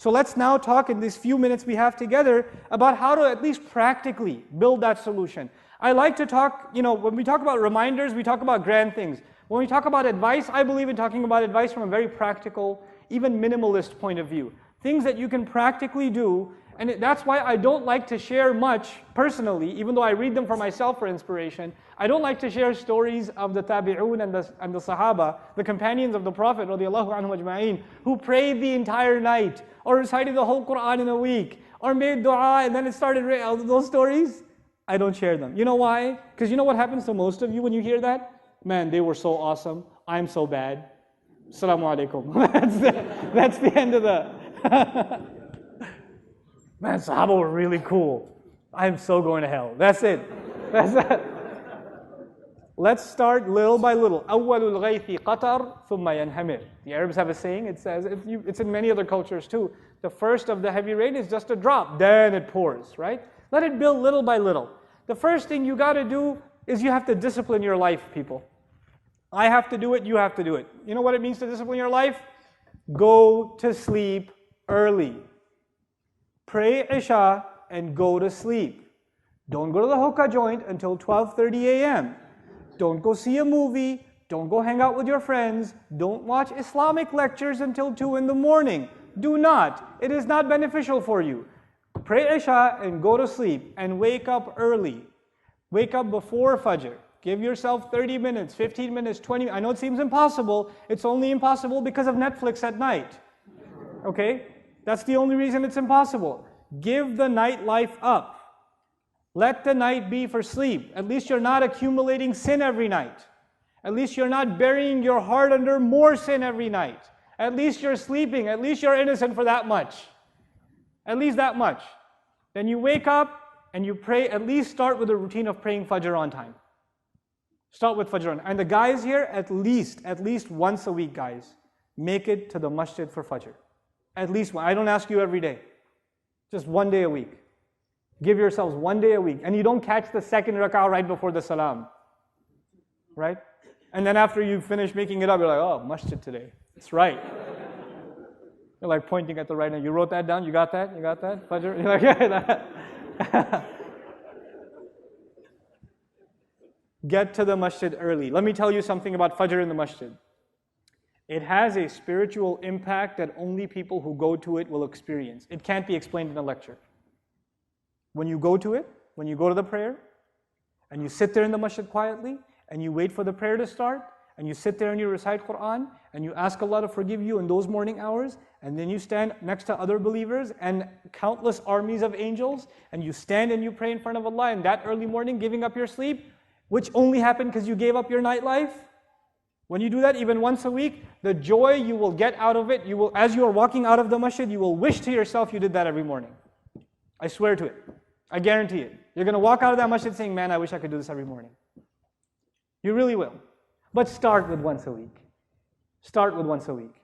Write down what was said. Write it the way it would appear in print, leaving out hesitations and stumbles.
So let's now talk in these few minutes we have together about how to at least practically build that solution. I like to talk, when we talk about reminders, we talk about grand things. When we talk about advice, I believe in talking about advice from a very practical, even minimalist point of view. Things that you can practically do, and that's why I don't like to share much personally, even though I read them for myself for inspiration. I don't like to share stories of the tabi'un and the sahaba, the companions of the Prophet radiallahu anhu ajma'in, who prayed the entire night, or recited the whole Quran in a week, or made dua and then it started raining. Those stories, I don't share them. You know why? Because you know what happens to most of you when you hear that? Man, they were so awesome. I'm so bad. Assalamu alaikum. That's the end of the... Man, Sahaba were really cool. I'm so going to hell. That's it. That's it. Let's start little by little. أول الغيث قطر ثم ينهمر. The Arabs have a saying, it says, it's in many other cultures too. The first of the heavy rain is just a drop, then it pours, right? Let it build little by little. The first thing you got to do is you have to discipline your life, people. I have to do it, you have to do it. You know what it means to discipline your life? Go to sleep early. Pray Isha and go to sleep. Don't go to the hookah joint until 12:30 a.m. Don't go see a movie. Don't go hang out with your friends. Don't watch Islamic lectures until 2 in the morning. Do not. It is not beneficial for you. Pray Isha and go to sleep and wake up early. Wake up before Fajr. Give yourself 30 minutes, 15 minutes, 20 minutes. I know it seems impossible. It's only impossible because of Netflix at night. Okay? That's the only reason it's impossible. Give the nightlife up. Let the night be for sleep. At least you're not accumulating sin every night. At least you're not burying your heart under more sin every night. At least you're sleeping. At least you're innocent for that much. At least that much. Then you wake up and you pray. At least start with a routine of praying Fajr on time. Start with Fajr on time. And the guys here, at least once a week, guys, make it to the masjid for Fajr. At least one. I don't ask you every day. Just one day a week. Give yourselves one day a week. And you don't catch the second rak'ah right before the salam. Right? And then after you finish making it up, you're like, oh, masjid today. It's right. You're like pointing at the right hand. You wrote that down? You got that? You got that? Fajr? You're like, yeah. Get to the masjid early. Let me tell you something about Fajr in the masjid. It has a spiritual impact that only people who go to it will experience. It can't be explained in a lecture. When you go to it, when you go to the prayer, and you sit there in the masjid quietly, and you wait for the prayer to start, and you sit there and you recite Quran, and you ask Allah to forgive you in those morning hours, and then you stand next to other believers and countless armies of angels, and you stand and you pray in front of Allah in that early morning, giving up your sleep, which only happened because you gave up your nightlife. When you do that even once a week, the joy you will get out of it, as you are walking out of the masjid, you will wish to yourself you did that every morning. I swear to it. I guarantee it. You're going to walk out of that masjid saying, man, I wish I could do this every morning. You really will. But start with once a week. Start with once a week.